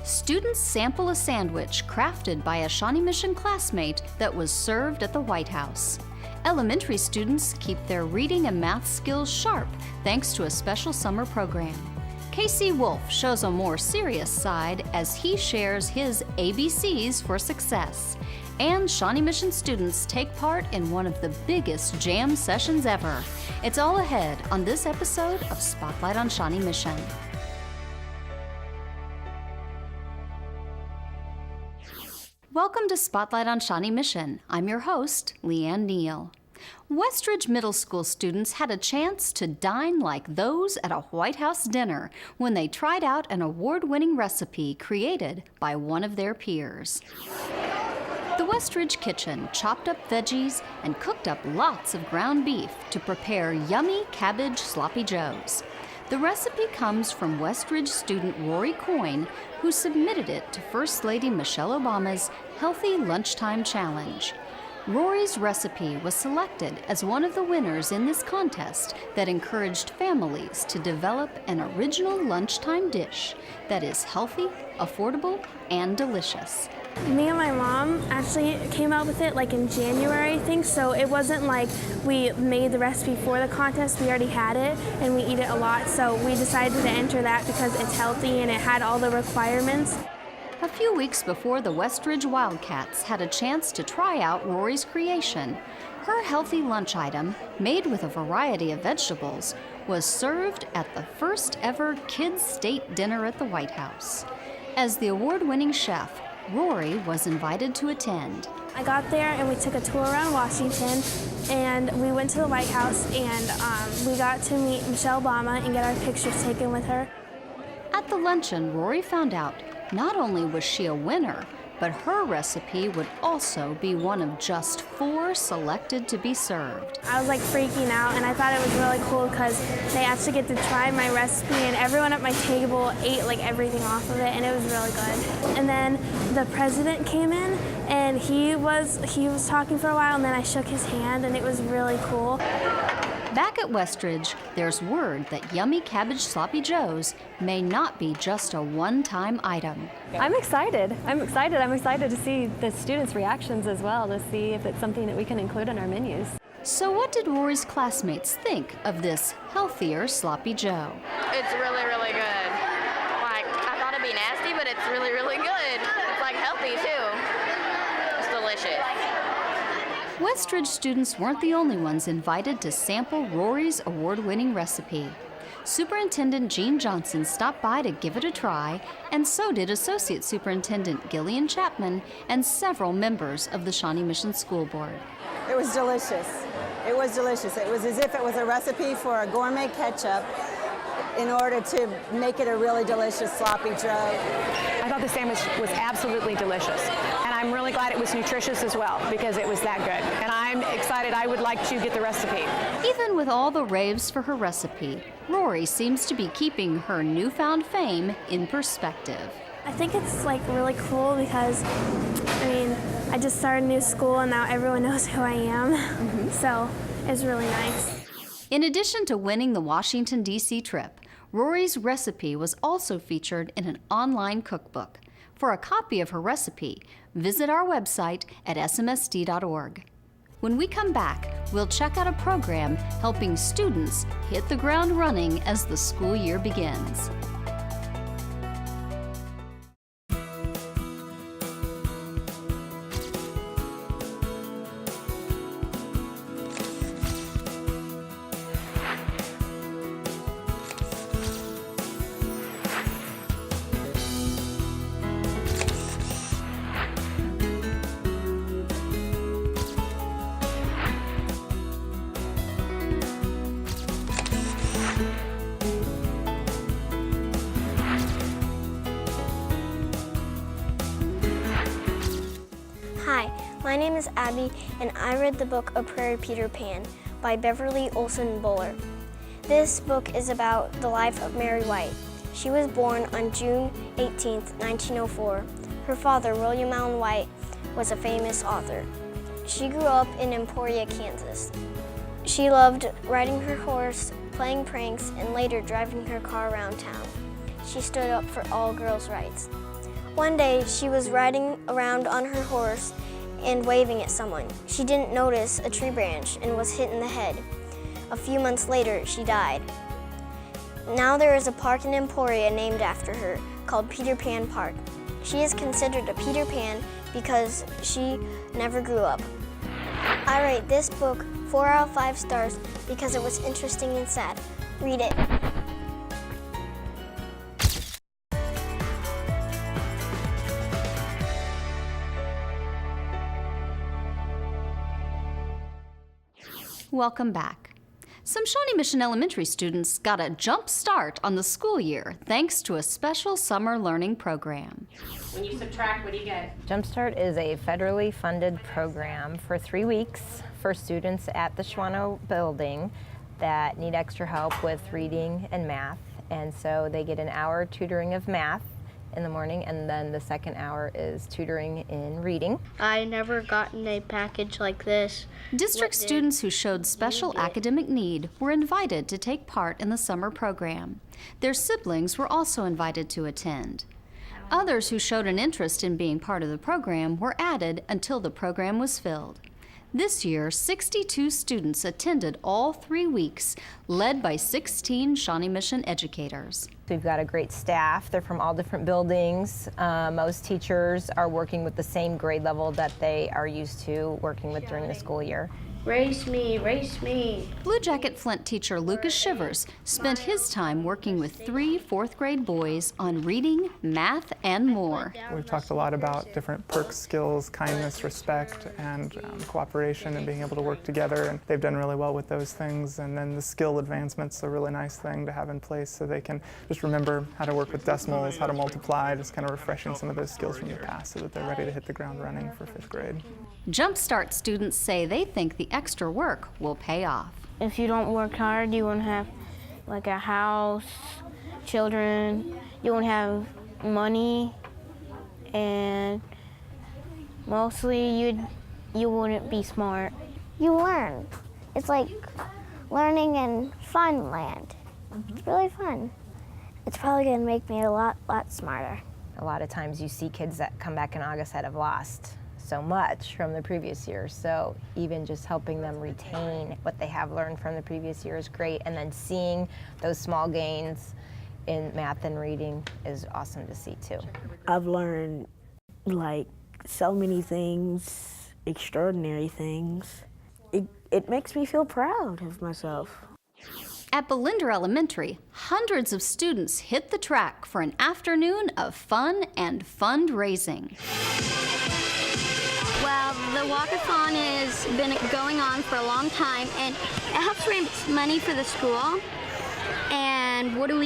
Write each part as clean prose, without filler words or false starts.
Students sample a sandwich crafted by a Shawnee Mission classmate that was served at the White House. Elementary students keep their reading and math skills sharp thanks to a special summer program. Casey Wolf shows a more serious side as he shares his ABCs for success. And Shawnee Mission students take part in one of the biggest jam sessions ever. It's all ahead on this episode of Spotlight on Shawnee Mission. Welcome to Spotlight on Shawnee Mission. I'm your host, Leanne Neal. Westridge Middle School students had a chance to dine like those at a White House dinner when they tried out an award-winning recipe created by one of their peers. The Westridge kitchen chopped up veggies and cooked up lots of ground beef to prepare yummy cabbage sloppy joes. The recipe comes from Westridge student Rori Coyne, who submitted it to First Lady Michelle Obama's Healthy Lunchtime Challenge. Rori's recipe was selected as one of the winners in this contest that encouraged families to develop an original lunchtime dish that is healthy, affordable, and delicious. Me and my mom actually came out with it like in January, I think, so it wasn't like we made the recipe for the contest. We already had it and we eat it a lot, so we decided to enter that because it's healthy and it had all the requirements. A few weeks before the Westridge Wildcats had a chance to try out Rori's creation, her healthy lunch item, made with a variety of vegetables, was served at the first ever Kids State Dinner at the White House. As the award-winning chef, Rori was invited to attend. I got there and we took a tour around Washington and we went to the White House and we got to meet Michelle Obama and get our pictures taken with her. At the luncheon, Rori found out not only was she a winner, but her recipe would also be one of just 4 selected to be served. I was like freaking out and I thought it was really cool because they actually get to try my recipe and everyone at my table ate like everything off of it and it was really good. And then the president came in and he was talking for a while and then I shook his hand and it was really cool. Back at Westridge, there's word that yummy cabbage sloppy joes may not be just a one-time item. I'm excited. I'm excited to see the students' reactions as well, to see if it's something that we can include in our menus. So what did Rori's classmates think of this healthier sloppy joe? It's really, really good. Like, I thought it'd be nasty, but it's really, really good. It's like healthy too. It's delicious. Westridge students weren't the only ones invited to sample Rori's award-winning recipe. Superintendent Jean Johnson stopped by to give it a try, and so did Associate Superintendent Gillian Chapman and several members of the Shawnee Mission School Board. It was delicious. It was delicious. It was as if it was a recipe for a gourmet ketchup in order to make it a really delicious sloppy joe. I thought the sandwich was absolutely delicious. And I'm really glad it was nutritious as well because it was that good. And I'm excited. I would like to get the recipe. Even with all the raves for her recipe, Rori seems to be keeping her newfound fame in perspective. I think it's like really cool because, I just started a new school and now everyone knows who I am. So it's really nice. In addition to winning the Washington D.C. trip, Rori's recipe was also featured in an online cookbook. For a copy of her recipe, visit our website at smsd.org. When we come back, we'll check out a program helping students hit the ground running as the school year begins. Hi, my name is Abby, and I read the book A Prairie Peter Pan by Beverly Olson Buller. This book is about the life of Mary White. She was born on June 18, 1904. Her father, William Allen White, was a famous author. She grew up in Emporia, Kansas. She loved riding her horse, playing pranks, and later driving her car around town. She stood up for all girls' rights. One day, she was riding around on her horse and waving at someone. She didn't notice a tree branch and was hit in the head. A few months later, she died. Now there is a park in Emporia named after her, called Peter Pan Park. She is considered a Peter Pan because she never grew up. I rate this book 4 out of 5 stars because it was interesting and sad. Read it. Welcome back. Some Shawnee Mission Elementary students got a jump start on the school year thanks to a special summer learning program. When you subtract, what do you get? Jumpstart is a federally funded program for 3 weeks for students at the Shawanoe building that need extra help with reading and math. And so they get an hour tutoring of math in the morning, and then the second hour is tutoring in reading. I never gotten a package like this. District students who showed special academic need were invited to take part in the summer program. Their siblings were also invited to attend. Others who showed an interest in being part of the program were added until the program was filled. This year, 62 students attended all 3 weeks, led by 16 Shawnee Mission educators. We've got a great staff. They're from all different buildings. Most teachers are working with the same grade level that they are used to working with during the school year. Race me, race me. Blue Jacket Flint teacher Lucas Shivers spent his time working with 3 fourth-grade boys on reading, math, and more. We've talked a lot about different perks, skills, kindness, respect, and cooperation and being able to work together, and they've done really well with those things. And then the skill advancement's a really nice thing to have in place so they can just remember how to work with decimals, how to multiply, just kind of refreshing some of those skills from the past so that they're ready to hit the ground running for 5th grade. Jumpstart students say they think the extra work will pay off. If you don't work hard, you won't have like a house, children, you won't have money, and mostly you wouldn't be smart. You learn. It's like learning in fun land. It's really fun. It's probably going to make me a lot smarter. A lot of times you see kids that come back in August that have lost so much from the previous year. So even just helping them retain what they have learned from the previous year is great. And then seeing those small gains in math and reading is awesome to see too. I've learned like so many things, extraordinary things. It makes me feel proud of myself. At Belinder Elementary, hundreds of students hit the track for an afternoon of fun and fundraising. Well, the Walk-a-thon has been going on for a long time, and it helps raise money for the school. And what do?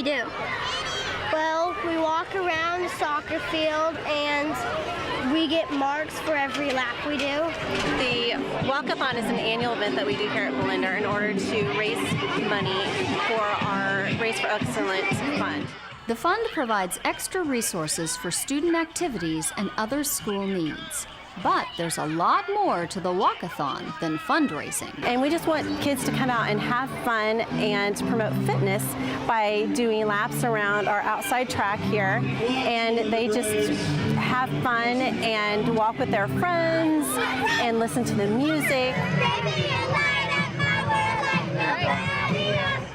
Well, we walk around the soccer field and we get marks for every lap we do. The Walk-a-thon is an annual event that we do here at Belinder in order to raise money for our Race for Excellence fund. The fund provides extra resources for student activities and other school needs. But there's a lot more to the Walk-a-thon than fundraising. And we just want kids to come out and have fun and promote fitness by doing laps around our outside track here. And they just have fun and walk with their friends and listen to the music.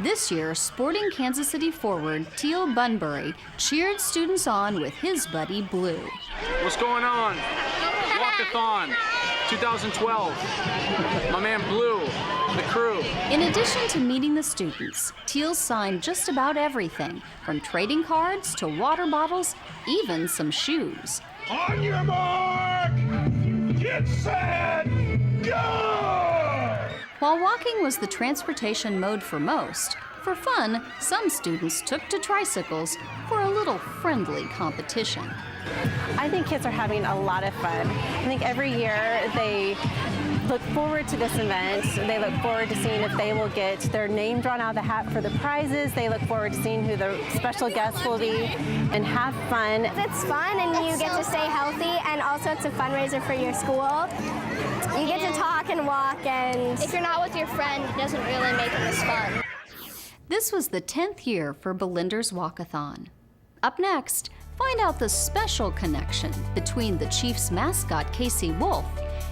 This year, sporting Kansas City forward Teal Bunbury cheered students on with his buddy Blue. What's going on? Walk-a-thon 2012. My man Blue, the crew. In addition to meeting the students, Teal signed just about everything, from trading cards to water bottles, even some shoes. On your mark, get set, go! While walking was the transportation mode for most, for fun, some students took to tricycles for a little friendly competition. I think kids are having a lot of fun. I think every year they look forward to this event. They look forward to seeing if they will get their name drawn out of the hat for the prizes. They look forward to seeing who the special guests will be and have fun. It's fun and you get to stay healthy, and also it's a fundraiser for your school. You get to talk and walk, and if you're not with your friend, it doesn't really make it as fun. This was the 10th year for Belinder's Walk-a-thon. Up next, Find out the special connection between the Chiefs mascot, Casey Wolf,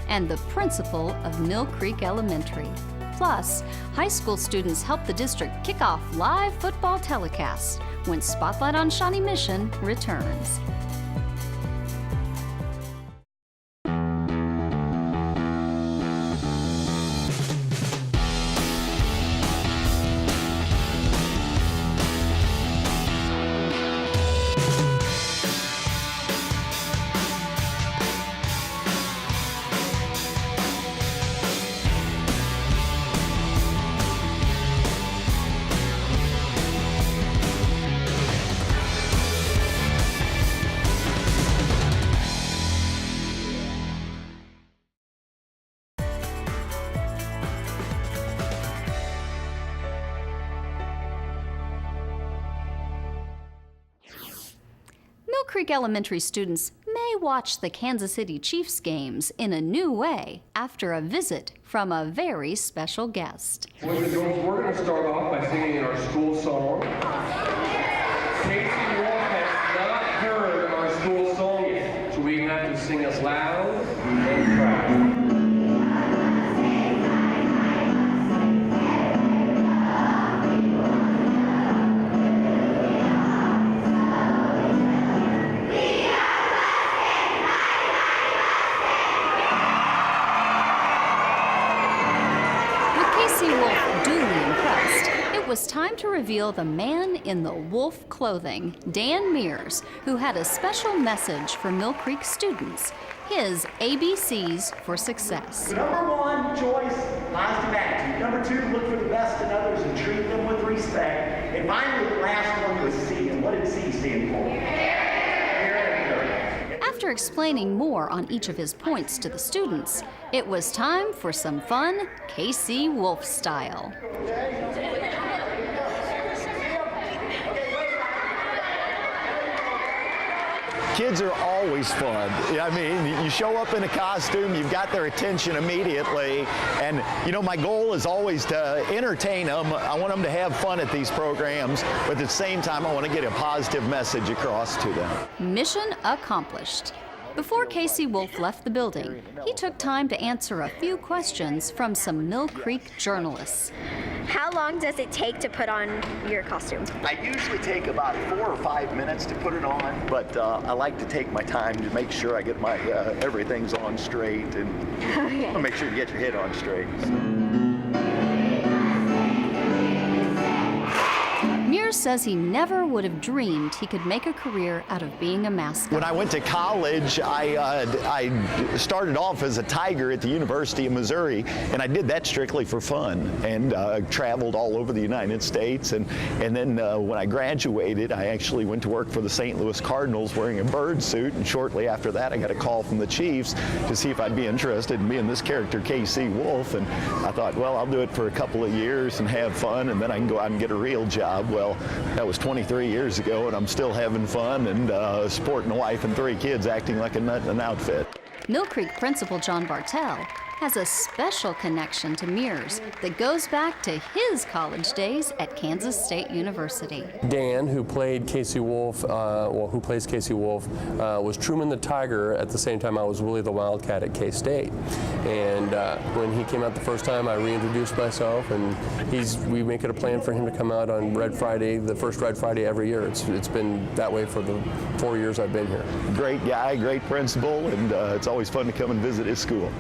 and the principal of Mill Creek Elementary. Plus, high school students help the district kick off live football telecasts when Spotlight on Shawnee Mission returns. Mill Creek Elementary students may watch the Kansas City Chiefs games in a new way after a visit from a very special guest. Boys and girls, we're going to start off by singing our school song. Casey Wolf has not heard our school song yet, so we have to sing us loud and proud. It was time to reveal the man in the wolf clothing, Dan Mears, who had a special message for Mill Creek students, his ABCs for success. Number one, choice, positive attitude. Number two, look for the best in others and treat them with respect. And finally, the last one was C. And what did C stand for? After explaining more on each of his points to the students, it was time for some fun KC Wolf style. Kids are always fun. I mean, you show up in a costume, you've got their attention immediately, and you know, my goal is always to entertain them. I want them to have fun at these programs, but at the same time, I want to get a positive message across to them. Mission accomplished. Before Casey Wolf left the building, he took time to answer a few questions from some Mill Creek journalists. How long does it take to put on your costume? I usually take about 4 or 5 minutes to put it on, but I like to take my time to make sure I get my everything's on straight and make sure you get your head on straight. Mears says he never would have dreamed he could make a career out of being a mascot. When I went to college, I started off as a Tiger at the University of Missouri, and I did that strictly for fun, and traveled all over the United States. And then when I graduated, I actually went to work for the St. Louis Cardinals wearing a bird suit, and shortly after that, I got a call from the Chiefs to see if I'd be interested in being this character, KC Wolf, and I thought, well, I'll do it for a couple of years and have fun, and then I can go out and get a real job. Well, that was 23 years ago, and I'm still having fun and sporting a wife and 3 kids, acting like a nut in an outfit. Mill Creek Principal John Bartell has a special connection to Mears that goes back to his college days at Kansas State University. Dan, who played Casey Wolf, who plays Casey Wolf, was Truman the Tiger at the same time I was Willie the Wildcat at K-State. And when he came out the first time, I reintroduced myself, and we make it a plan for him to come out on Red Friday, the first Red Friday every year. It's been that way for the 4 years I've been here. Great guy, great principal, and it's always fun to come and visit his school.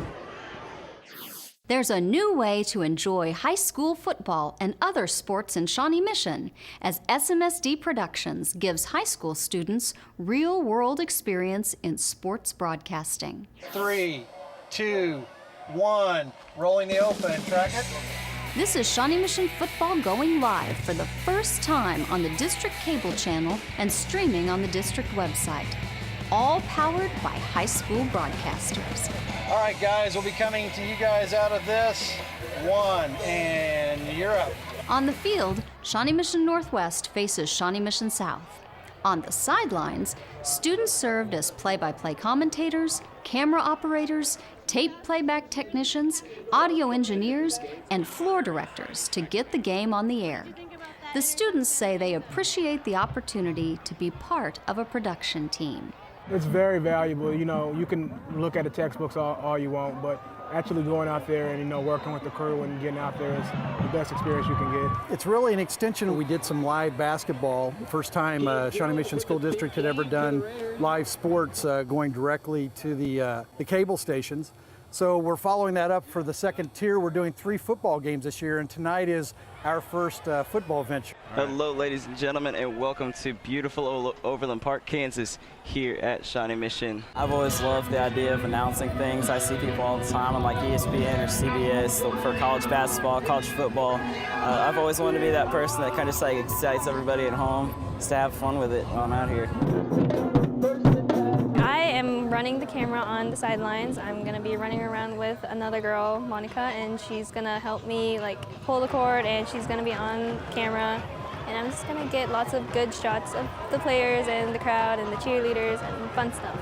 There's a new way to enjoy high school football and other sports in Shawnee Mission as SMSD Productions gives high school students real-world experience in sports broadcasting. 3, 2, 1, rolling the open, track it. This is Shawnee Mission football going live for the first time on the district cable channel and streaming on the district website. All powered by high school broadcasters. All right, guys, we'll be coming to you guys out of this. 1, and you're up. On the field, Shawnee Mission Northwest faces Shawnee Mission South. On the sidelines, students served as play-by-play commentators, camera operators, tape playback technicians, audio engineers, and floor directors to get the game on the air. The students say they appreciate the opportunity to be part of a production team. It's very valuable. You know, you can look at the textbooks all you want, but actually going out there and, you know, working with the crew and getting out there is the best experience you can get. It's really an extension. We did some live basketball. First time Shawnee Mission School District had ever done live sports going directly to the cable stations. So we're following that up for the second tier. We're doing 3 football games this year, and tonight is our first football venture. Hello, ladies and gentlemen, and welcome to beautiful Overland Park, Kansas, here at Shawnee Mission. I've always loved the idea of announcing things. I see people all the time on like ESPN or CBS for college basketball, college football. I've always wanted to be that person that kind of like excites everybody at home just to have fun with it while I'm out here. I am running the camera on the sidelines. I'm going to be running around with another girl, Monica, and she's going to help me like pull the cord, and she's going to be on camera. And I'm just going to get lots of good shots of the players and the crowd and the cheerleaders and fun stuff.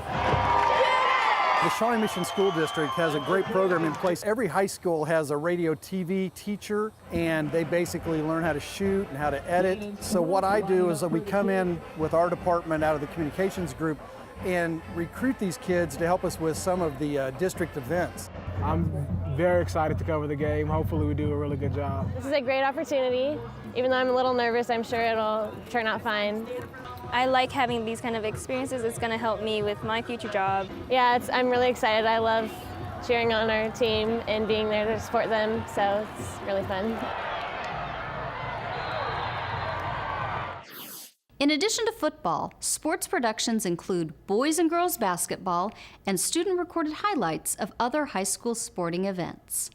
The Shawnee Mission School District has a great program in place. Every high school has a radio TV teacher, and they basically learn how to shoot and how to edit. So what I do is that we come in with our department out of the communications group and recruit these kids to help us with some of the district events. I'm very excited to cover the game. Hopefully we do a really good job. This is a great opportunity. Even though I'm a little nervous, I'm sure it'll turn out fine. I like having these kind of experiences. It's going to help me with my future job. Yeah, I'm really excited. I love cheering on our team and being there to support them, so it's really fun. In addition to football, sports productions include boys and girls basketball and student-recorded highlights of other high school sporting events.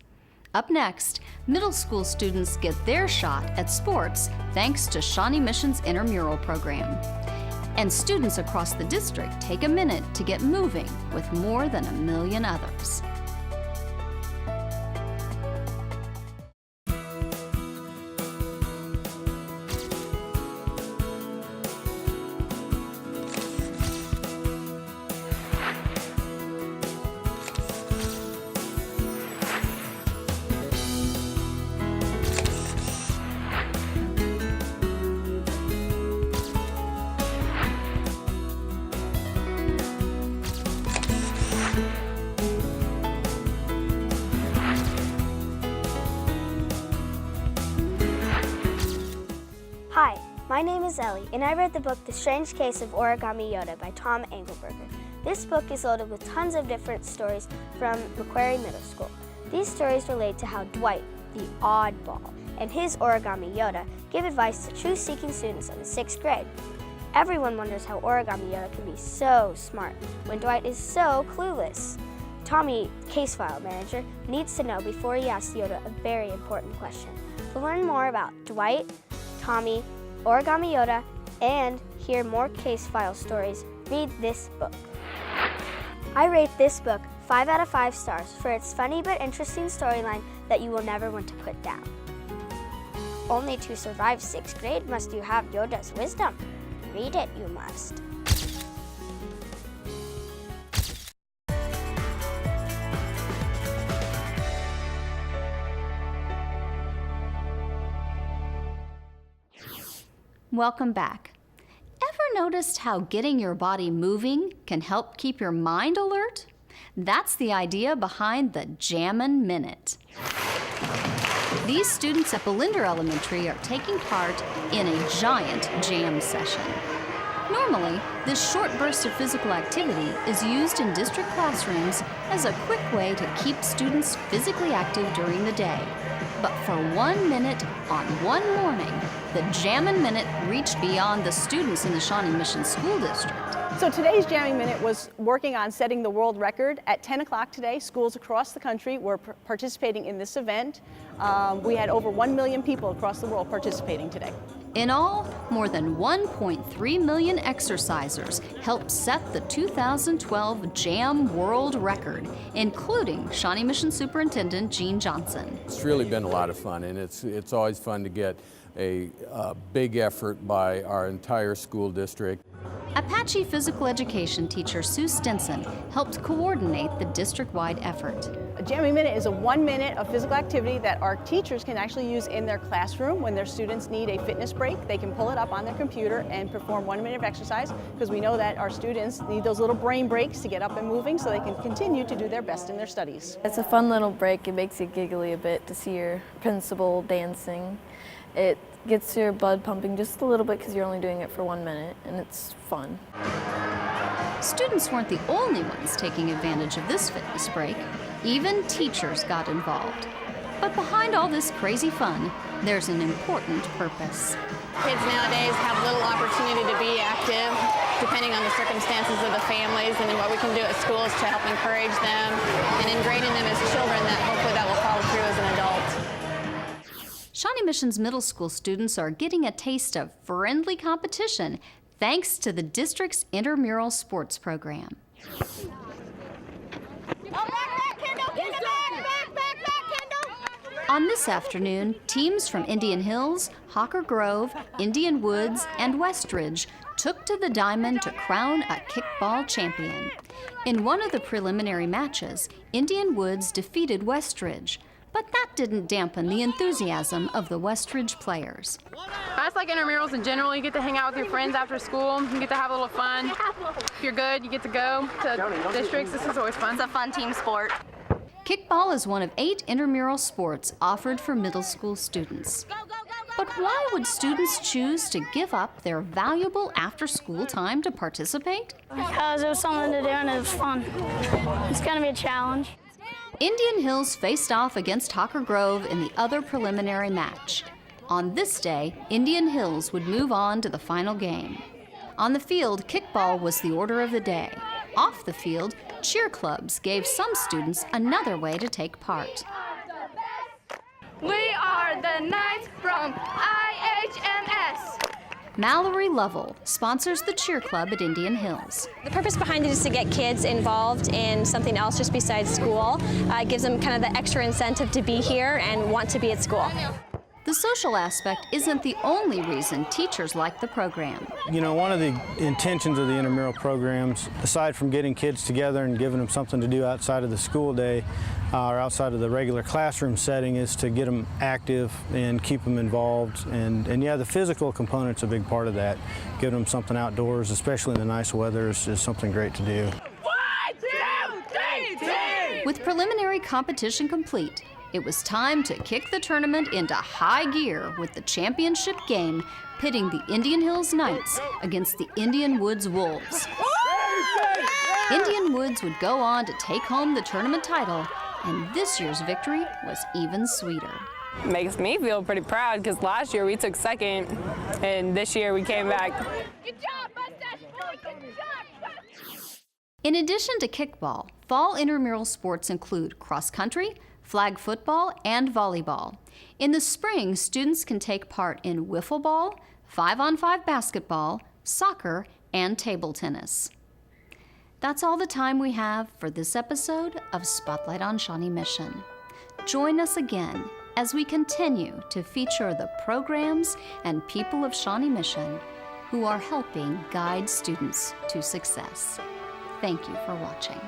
Up next, middle school students get their shot at sports thanks to Shawnee Mission's intramural program. And students across the district take a minute to get moving with more than 1 million others. Hi, my name is Ellie, and I read the book The Strange Case of Origami Yoda by Tom Engelberger. This book is loaded with tons of different stories from Macquarie Middle School. These stories relate to how Dwight, the oddball, and his Origami Yoda give advice to truth-seeking students in the 6th grade. Everyone wonders how Origami Yoda can be so smart when Dwight is so clueless. Tommy, case file manager, needs to know before he asks Yoda a very important question. To learn more about Dwight, Tommy, Origami Yoda, and hear more case file stories, read this book. I rate this book 5 out of 5 stars for its funny but interesting storyline that you will never want to put down. Only to survive 6th grade must you have Yoda's wisdom. Read it, you must. Welcome back. Ever noticed how getting your body moving can help keep your mind alert? That's the idea behind the JAMmin Minute. These students at Belinder Elementary are taking part in a giant jam session. Normally, this short burst of physical activity is used in district classrooms as a quick way to keep students physically active during the day. But for 1 minute on one morning, the JAMmin Minute reached beyond the students in the Shawnee Mission School District. So today's JAMmin Minute was working on setting the world record. At 10 o'clock today, schools across the country were participating in this event. We had over 1 million people across the world participating today. In all, more than 1.3 million exercisers helped set the 2012 JAM World Record, including Shawnee Mission Superintendent Gene Johnson. It's really been a lot of fun, and it's always fun to get a big effort by our entire school district. Apache physical education teacher Sue Stinson helped coordinate the district-wide effort. A JAMmin Minute is a 1 minute of physical activity that our teachers can actually use in their classroom when their students need a fitness break. They can pull it up on their computer and perform 1 minute of exercise, because we know that our students need those little brain breaks to get up and moving so they can continue to do their best in their studies. It's a fun little break. It makes you giggly a bit to see your principal dancing. It gets your blood pumping just a little bit because you're only doing it for 1 minute, and it's fun. Students weren't the only ones taking advantage of this fitness break. Even teachers got involved. But behind all this crazy fun, there's an important purpose. Kids nowadays have little opportunity to be active, depending on the circumstances of the families, and then what we can do at school is to help encourage them and ingrain in them as children that hopefully that will follow through as an adult. Shawnee Mission's middle school students are getting a taste of friendly competition thanks to the district's intramural sports program. On this afternoon, teams from Indian Hills, Hawker Grove, Indian Woods, and Westridge took to the diamond to crown a kickball champion. In one of the preliminary matches, Indian Woods defeated Westridge, but that didn't dampen the enthusiasm of the Westridge players. I just like intramurals in general. You get to hang out with your friends after school. You get to have a little fun. If you're good, you get to go to districts. This is always fun. It's a fun team sport. Kickball is one of 8 intramural sports offered for middle school students. But why would students choose to give up their valuable after-school time to participate? Because it was something to do and it was fun. It's going to be a challenge. Indian Hills faced off against Hawker Grove in the other preliminary match. On this day, Indian Hills would move on to the final game. On the field, kickball was the order of the day. Off the field, cheer clubs gave some students another way to take part. We are the Knights from IHMS. Mallory Lovell sponsors the cheer club at Indian Hills. The purpose behind it is to get kids involved in something else just besides school. It gives them kind of the extra incentive to be here and want to be at school. The social aspect isn't the only reason teachers like the program. You know, one of the intentions of the intramural programs, aside from getting kids together and giving them something to do outside of the school day or outside of the regular classroom setting, is to get them active and keep them involved. And yeah, the physical component's a big part of that. Giving them something outdoors, especially in the nice weather, is something great to do. 1, 2, 3, With preliminary competition complete, it was time to kick the tournament into high gear with the championship game pitting the Indian Hills Knights against the Indian Woods Wolves. Indian Woods would go on to take home the tournament title, and this year's victory was even sweeter. Makes me feel pretty proud because last year we took second and this year we came back. Good job, Mustache Boy! Good job! In addition to kickball, fall intramural sports include cross-country, flag football, and volleyball. In the spring, students can take part in wiffle ball, 5-on-5 basketball, soccer, and table tennis. That's all the time we have for this episode of Spotlight on Shawnee Mission. Join us again as we continue to feature the programs and people of Shawnee Mission who are helping guide students to success. Thank you for watching.